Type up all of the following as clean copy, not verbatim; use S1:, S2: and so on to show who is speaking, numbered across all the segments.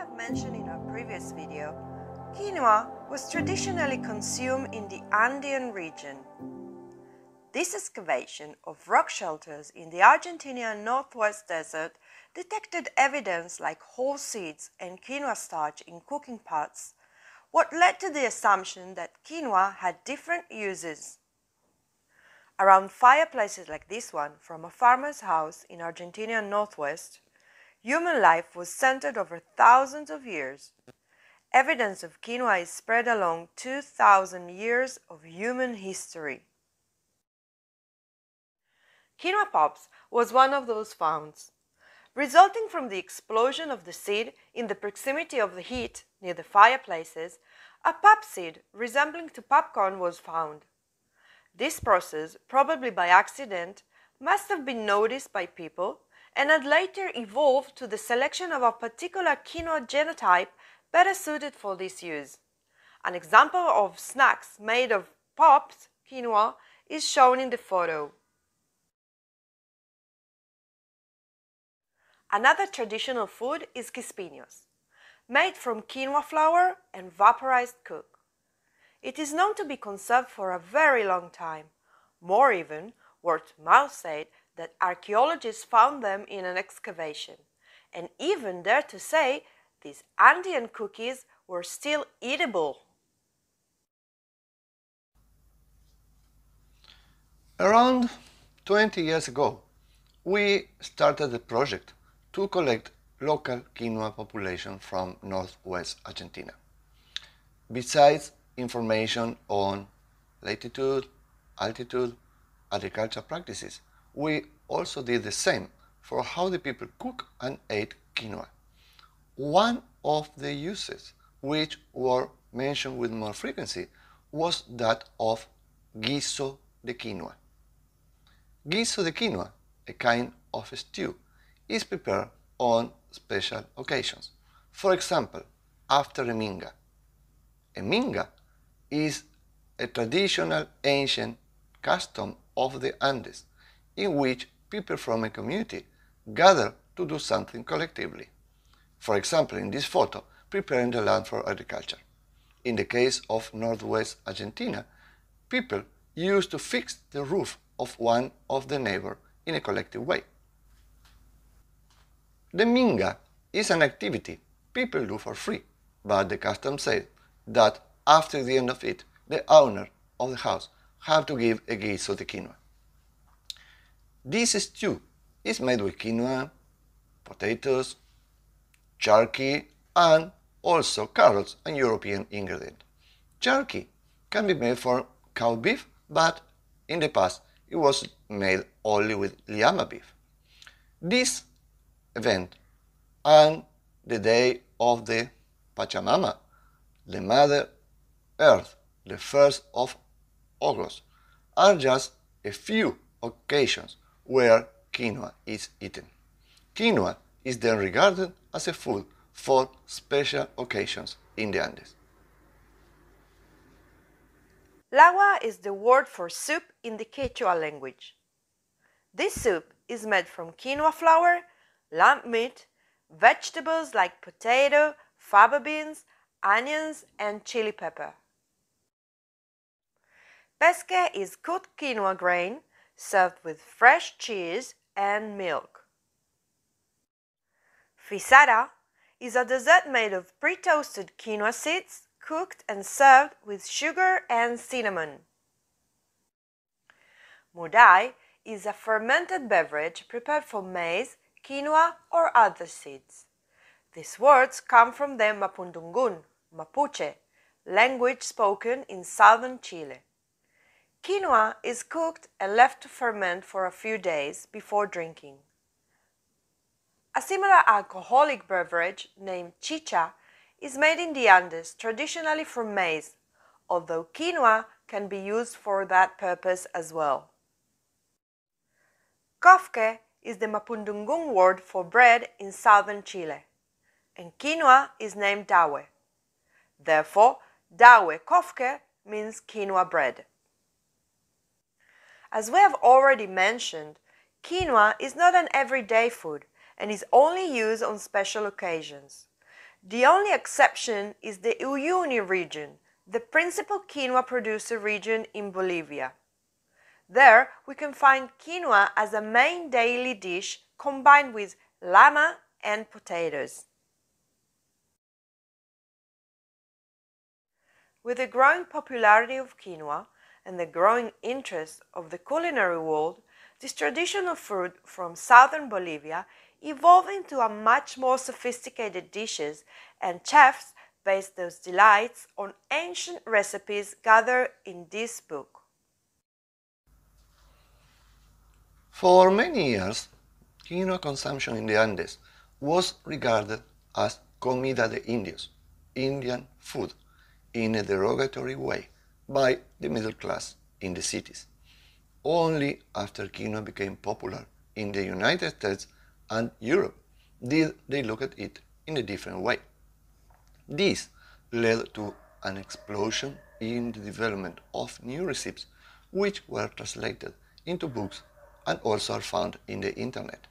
S1: have mentioned in our previous video, quinoa was traditionally consumed in the Andean region. This excavation of rock shelters in the Argentinian Northwest Desert detected evidence like whole seeds and quinoa starch in cooking pots, what led to the assumption that quinoa had different uses. Around fireplaces like this one from a farmer's house in Argentinian Northwest, human life was centered over thousands of years. Evidence of quinoa is spread along 2,000 years of human history. Quinoa pops was one of those founds. Resulting from the explosion of the seed in the proximity of the heat near the fireplaces, a pop seed resembling to popcorn was found. This process, probably by accident, must have been noticed by people and had later evolved to the selection of a particular quinoa genotype better suited for this use. An example of snacks made of popped quinoa is shown in the photo. Another traditional food is quispiños, made from quinoa flour and vaporized cook. It is known to be conserved for a very long time. More even, word of mouth said that archaeologists found them in an excavation, and even dare to say these Andean cookies were still eatable.
S2: Around 20 years ago, we started a project to collect local quinoa population from northwest Argentina. Besides information on latitude, altitude, agriculture practices, we also did the same for how the people cook and ate quinoa. One of the uses which were mentioned with more frequency was that of guiso de quinoa. Guiso de quinoa, a kind of stew, is prepared on special occasions. For example, after a minga. A minga is a traditional ancient custom of the Andes in which people from a community gather to do something collectively. For example, in this photo, preparing the land for agriculture. In the case of northwest Argentina, people used to fix the roof of one of the neighbors in a collective way. The minga is an activity people do for free, but the custom said that after the end of it, the owner of the house have to give a guiso de quinoa. This stew is made with quinoa, potatoes, jerky, and also carrots and European ingredient. Jerky can be made from cow beef, but in the past it was made only with llama beef. This event and the day of the Pachamama, the Mother Earth, the 1st of August, are just a few occasions where quinoa is eaten. Quinoa is then regarded as a food for special occasions in the Andes.
S1: Lagua is the word for soup in the Quechua language. This soup is made from quinoa flour, lamb meat, vegetables like potato, faba beans, onions, and chili pepper. Pesque is cooked quinoa grain served with fresh cheese and milk. Frisada is a dessert made of pre-toasted quinoa seeds cooked and served with sugar and cinnamon. Mudai is a fermented beverage prepared from maize, quinoa, or other seeds. These words come from the Mapudungun, Mapuche, language spoken in southern Chile. Quinoa is cooked and left to ferment for a few days before drinking. A similar alcoholic beverage named chicha is made in the Andes traditionally from maize, although quinoa can be used for that purpose as well. Kofke is the Mapudungun word for bread in southern Chile, and quinoa is named dawe. Therefore, dawe kofke means quinoa bread. As we have already mentioned, quinoa is not an everyday food and is only used on special occasions. The only exception is the Uyuni region, the principal quinoa producer region in Bolivia. There we can find quinoa as a main daily dish combined with llama and potatoes. With the growing popularity of quinoa and the growing interest of the culinary world, this traditional food from southern Bolivia evolved into a much more sophisticated dishes, and chefs based those delights on ancient recipes gathered in this book.
S2: For many years, quinoa consumption in the Andes was regarded as comida de indios, Indian food, in a derogatory way by the middle class in the cities. Only after quinoa became popular in the United States and Europe did they look at it in a different way. This led to an explosion in the development of new recipes which were translated into books and also are found in the internet.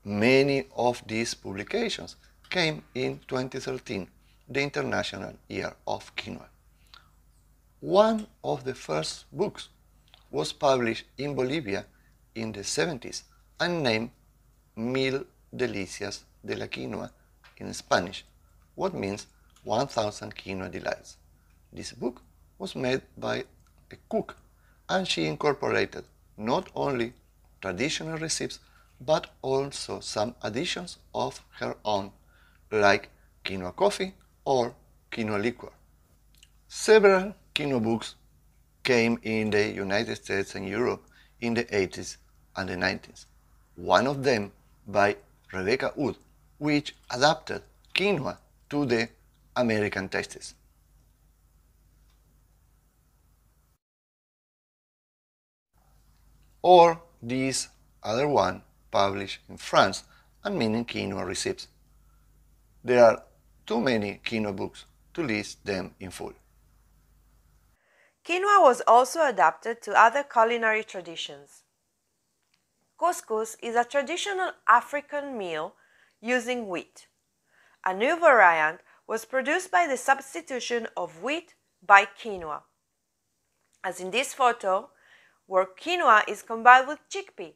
S2: Many of these publications came in 2013, the International Year of Quinoa. One of the first books was published in Bolivia in the 70s and named Mil Delicias de la Quinoa in Spanish, what means 1000 quinoa delights. This book was made by a cook, and she incorporated not only traditional recipes but also some additions of her own, like quinoa coffee or quinoa liquor. Several quinoa books came in the United States and Europe in the 80s and the 90s. One of them by Rebecca Wood, which adapted quinoa to the American tastes. Or this other one published in France and meaning quinoa recipes. There are too many quinoa books to list them in full.
S1: Quinoa was also adapted to other culinary traditions. Couscous is a traditional African meal using wheat. A new variant was produced by the substitution of wheat by quinoa, as in this photo, where quinoa is combined with chickpea.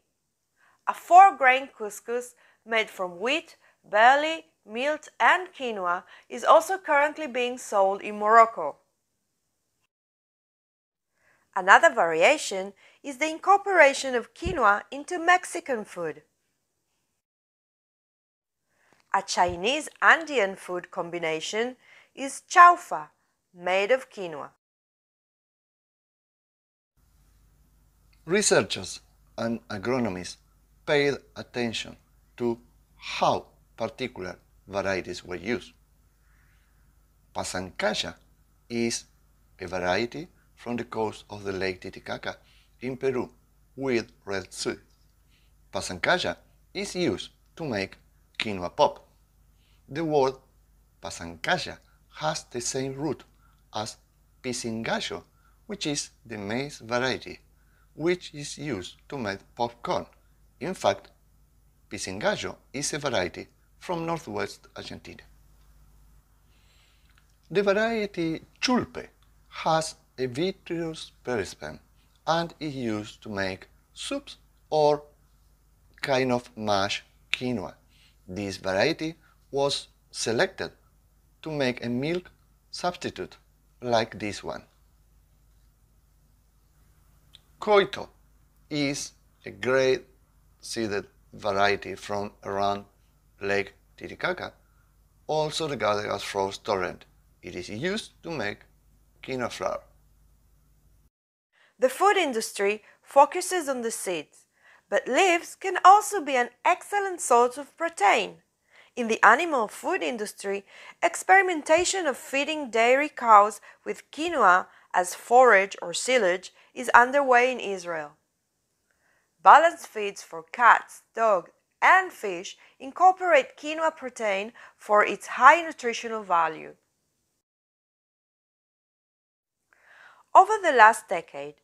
S1: A 4-grain couscous made from wheat, barley, millet and quinoa is also currently being sold in Morocco. Another variation is the incorporation of quinoa into Mexican food. A Chinese Andean food combination is chaufa, made of quinoa.
S2: Researchers and agronomists paid attention to how particular varieties were used. Pasancaya is a variety from the coast of the Lake Titicaca in Peru with red seed. Pasancaya is used to make quinoa pop. The word pasancaya has the same root as pisingallo, which is the maize variety, which is used to make popcorn. In fact, pisingallo is a variety from northwest Argentina. The variety chulpe has a vitreous perisperm and is used to make soups or kind of mashed quinoa. This variety was selected to make a milk substitute like this one. Coito is a great seeded variety from around Lake Titicaca, also regarded as frost torrent. It is used to make quinoa flour.
S1: The food industry focuses on the seeds, but leaves can also be an excellent source of protein. In the animal food industry, experimentation of feeding dairy cows with quinoa as forage or silage is underway in Israel. Balanced feeds for cats, dogs, and fish incorporate quinoa protein for its high nutritional value. Over the last decade,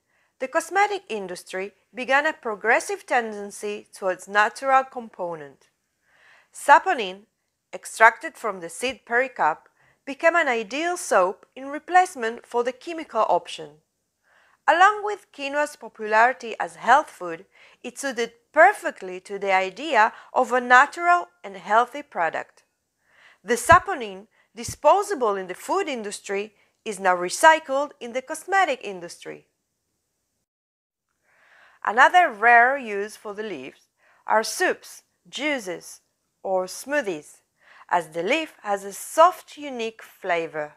S1: the cosmetic industry began a progressive tendency towards natural component. Saponin, extracted from the seed pericarp, became an ideal soap in replacement for the chemical option. Along with quinoa's popularity as health food, it suited perfectly to the idea of a natural and healthy product. The saponin, disposable in the food industry, is now recycled in the cosmetic industry. Another rare use for the leaves are soups, juices, or smoothies, as the leaf has a soft, unique flavor.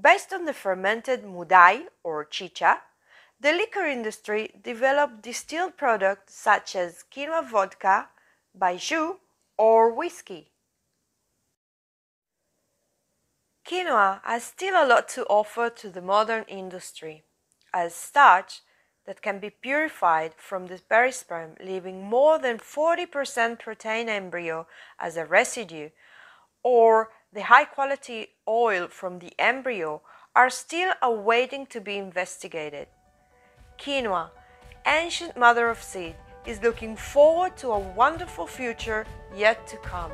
S1: Based on the fermented mudai or chicha, the liquor industry developed distilled products such as quinoa vodka, baijiu, or whiskey. Quinoa has still a lot to offer to the modern industry, as starch that can be purified from the perisperm, leaving more than 40% protein embryo as a residue, or the high-quality oil from the embryo are still awaiting to be investigated. Quinoa, ancient mother of seed, is looking forward to a wonderful future yet to come.